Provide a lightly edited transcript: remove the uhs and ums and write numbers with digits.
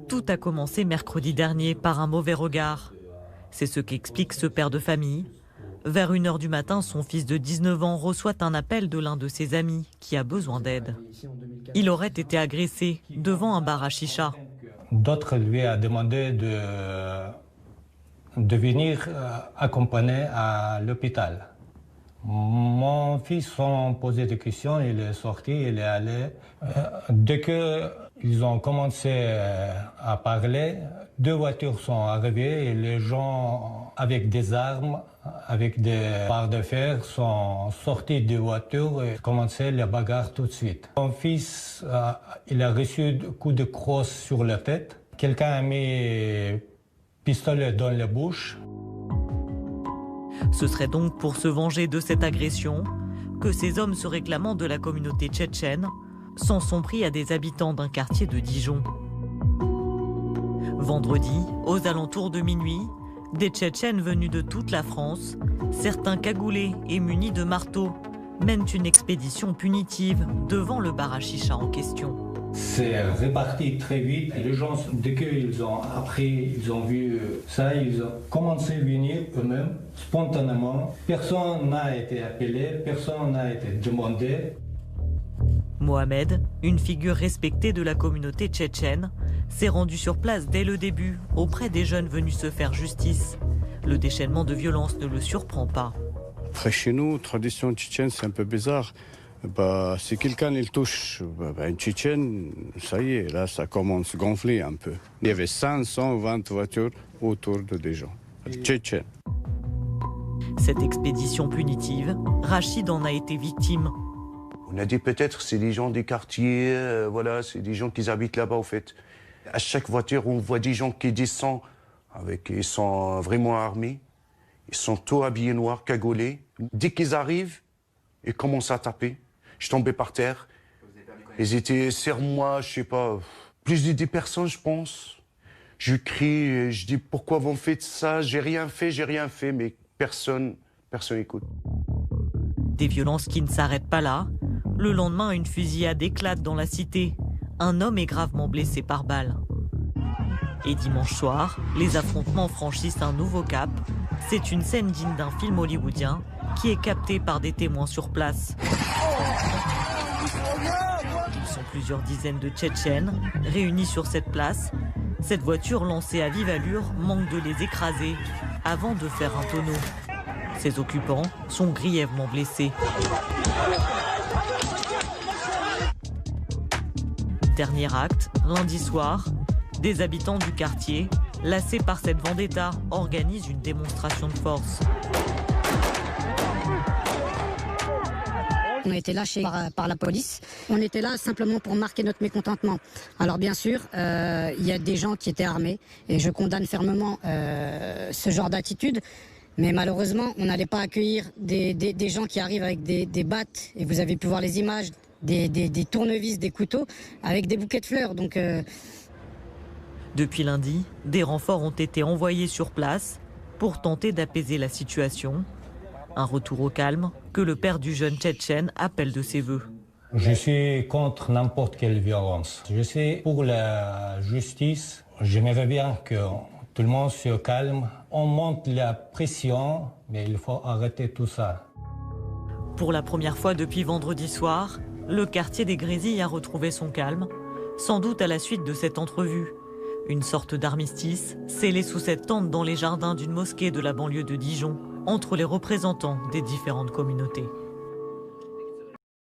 Tout a commencé mercredi dernier par un mauvais regard. C'est ce qu'explique ce père de famille. Vers 1 h du matin, son fils de 19 ans reçoit un appel de l'un de ses amis qui a besoin d'aide. Il aurait été agressé devant un bar à chicha. D'autres lui ont demandé de venir accompagner à l'hôpital. Mon fils, sans poser de questions, il est sorti, il est allé. Dès qu'ils ont commencé à parler, 2 voitures sont arrivées et les gens avec des armes, avec des barres de fer, sont sortis des voitures et commençaient la bagarre tout de suite. Mon fils, il a reçu un coup de crosse sur la tête. Quelqu'un a mis pistolet dans la bouche. Ce serait donc pour se venger de cette agression que ces hommes se réclamant de la communauté tchétchène s'en sont pris à des habitants d'un quartier de Dijon. Vendredi, aux alentours de minuit, des Tchétchènes venus de toute la France, certains cagoulés et munis de marteaux, mènent une expédition punitive devant le bar à chicha en question. C'est réparti très vite. Les gens, dès qu'ils ont appris, ils ont vu ça, ils ont commencé à venir eux-mêmes, spontanément. Personne n'a été appelé, personne n'a été demandé. Mohamed, une figure respectée de la communauté tchétchène, s'est rendu sur place dès le début, auprès des jeunes venus se faire justice. Le déchaînement de violence ne le surprend pas. Après, chez nous, tradition tchétchène, c'est un peu bizarre. Si quelqu'un il touche une Tchétchène, ça y est, là, ça commence à gonfler un peu. Il y avait 520 voitures autour de des gens tchétchènes. Cette expédition punitive, Rachid en a été victime. On a dit peut-être c'est des gens des quartiers, voilà, c'est des gens qui habitent là-bas au fait. À chaque voiture, on voit des gens qui descendent, ils sont vraiment armés, ils sont tous habillés noirs, cagoulés. Dès qu'ils arrivent, ils commencent à taper. Je tombais par terre. Ils étaient sur moi, je sais pas, plus de 10 personnes, je pense. Je crie, je dis pourquoi vous me faites ça? J'ai rien fait, mais personne écoute. Des violences qui ne s'arrêtent pas là. Le lendemain, une fusillade éclate dans la cité. Un homme est gravement blessé par balle. Et dimanche soir, les affrontements franchissent un nouveau cap. C'est une scène digne d'un film hollywoodien qui est captée par des témoins sur place. Ils sont plusieurs dizaines de Tchétchènes réunis sur cette place. Cette voiture lancée à vive allure manque de les écraser avant de faire un tonneau. Ses occupants sont grièvement blessés. Dernier acte, lundi soir, des habitants du quartier, lassés par cette vendetta, organisent une démonstration de force. On a été lâchés par la police. On était là simplement pour marquer notre mécontentement. Alors bien sûr, il y a des gens qui étaient armés et je condamne fermement ce genre d'attitude. Mais malheureusement, on n'allait pas accueillir des gens qui arrivent avec des battes. Et vous avez pu voir les images, des tournevis, des couteaux, avec des bouquets de fleurs. Donc, Depuis lundi, des renforts ont été envoyés sur place pour tenter d'apaiser la situation. Un retour au calme que le père du jeune Tchétchène appelle de ses voeux. Je suis contre n'importe quelle violence. Je suis pour la justice. J'aimerais bien que tout le monde se calme. On monte la pression, mais il faut arrêter tout ça. Pour la première fois depuis vendredi soir, le quartier des Grésilles a retrouvé son calme, sans doute à la suite de cette entrevue. Une sorte d'armistice scellé sous cette tente dans les jardins d'une mosquée de la banlieue de Dijon, entre les représentants des différentes communautés.